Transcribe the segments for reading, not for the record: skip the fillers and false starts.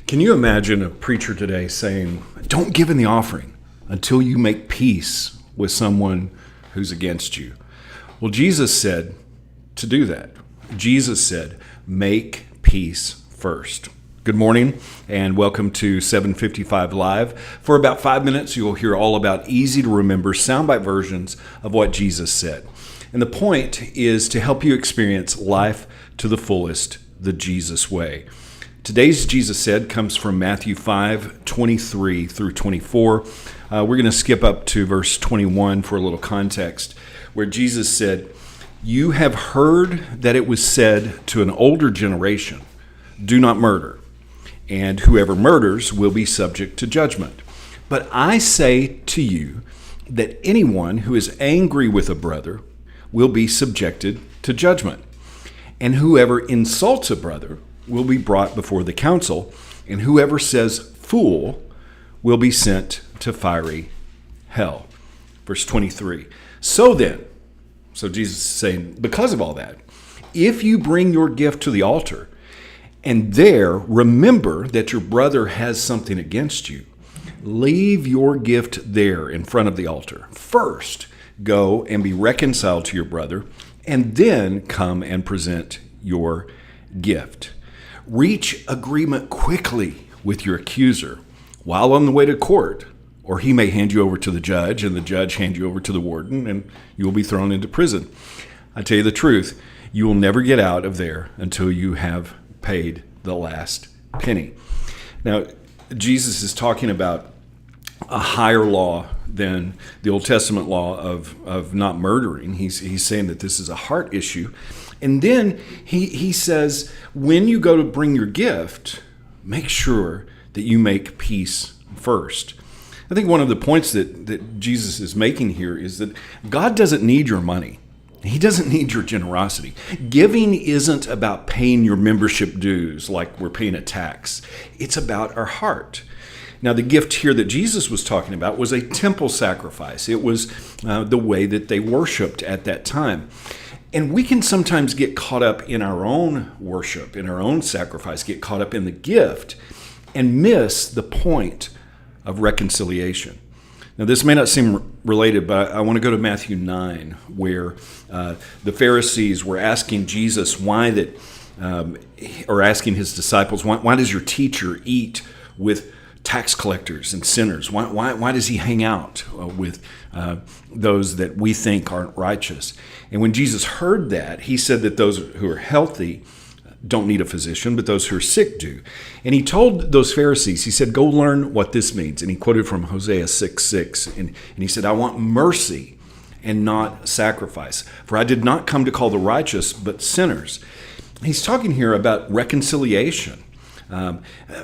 Can you imagine a preacher today saying, don't give in the offering until you make peace with someone who's against you? Well, Jesus said to do that. Jesus said, make peace first. Good morning and welcome to 755 Live. For about 5 minutes, you'll hear all about easy to remember soundbite versions of what Jesus said. And the point is to help you experience life to the fullest, the Jesus way. Today's Jesus Said comes from Matthew 5:23 through 24. We're going to skip up to verse 21 for a little context, where Jesus said, "You have heard that it was said to an older generation, 'Do not murder, and whoever murders will be subject to judgment. But I say to you that anyone who is angry with a brother will be subjected to judgment. And whoever insults a brother will be brought before the council, and whoever says fool will be sent to fiery hell." Verse 23. So Jesus is saying, because of all that, if you bring your gift to the altar, and there remember that your brother has something against you, leave your gift there in front of the altar. First, go and be reconciled to your brother, and then come and present your gift. Reach agreement quickly with your accuser while on the way to court, or he may hand you over to the judge, and the judge hand you over to the warden, and you will be thrown into prison. I tell you the truth, you will never get out of there until you have paid the last penny. Now, Jesus is talking about a higher law than the Old Testament law of not murdering. He's saying that this is a heart issue. And then he says, when you go to bring your gift, make sure that you make peace first. I think one of the points that Jesus is making here is that God doesn't need your money. He doesn't need your generosity. Giving isn't about paying your membership dues like we're paying a tax. It's about our heart. Now, the gift here that Jesus was talking about was a temple sacrifice. It was the way that they worshiped at that time. And we can sometimes get caught up in our own worship, in our own sacrifice, get caught up in the gift, and miss the point of reconciliation. Now, this may not seem related, but I want to go to Matthew 9, where the Pharisees were asking Jesus or asking his disciples, why does your teacher eat with tax collectors and sinners? Why does he hang out with those that we think aren't righteous? And when Jesus heard that, he said that those who are healthy don't need a physician, but those who are sick do. And he told those Pharisees, he said, go learn what this means. And he quoted from Hosea 6:6. And he said, I want mercy and not sacrifice. For I did not come to call the righteous, but sinners. He's talking here about reconciliation.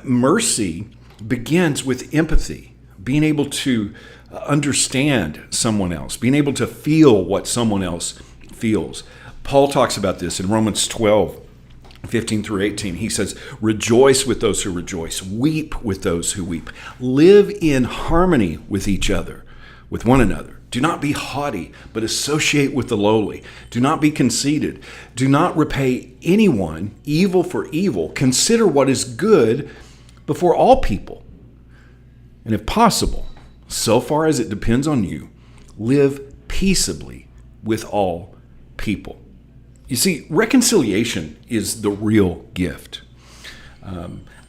Mercy begins with empathy, being able to understand someone else, being able to feel what someone else feels. Paul talks about this in Romans 12:15 through 18. He says, rejoice with those who rejoice, weep with those who weep, live in harmony with each other, with one another. Do not be haughty, but associate with the lowly. Do not be conceited. Do not repay anyone evil for evil. Consider what is good before all people. And if possible, so far as it depends on you, live peaceably with all people. You see, reconciliation is the real gift.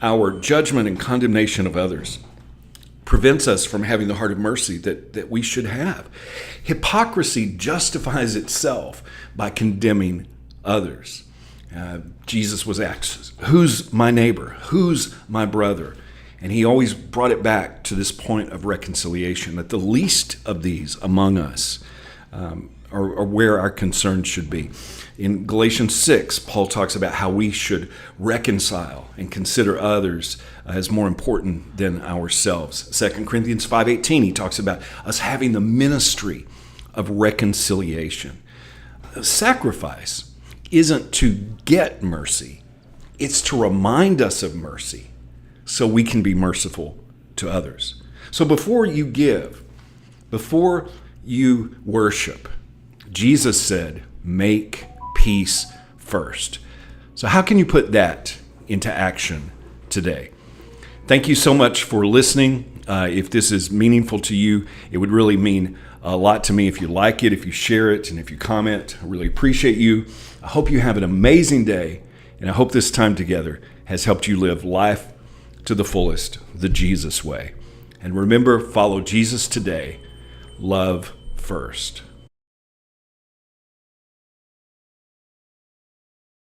Our judgment and condemnation of others prevents us from having the heart of mercy that we should have. Hypocrisy justifies itself by condemning others. Jesus was asked, who's my neighbor? Who's my brother? And he always brought it back to this point of reconciliation, that the least of these among us are where our concerns should be. In Galatians 6, Paul talks about how we should reconcile and consider others as more important than ourselves. 2 Corinthians 5:18, he talks about us having the ministry of reconciliation. Sacrifice isn't to get mercy. It's to remind us of mercy so we can be merciful to others. So before you give, before you worship, Jesus said, make peace first. So how can you put that into action today? Thank you so much for listening. If this is meaningful to you, it would really mean a lot to me if you like it, if you share it, and if you comment. I really appreciate you. I hope you have an amazing day, and I hope this time together has helped you live life to the fullest, the Jesus way. And remember, follow Jesus today. Love first.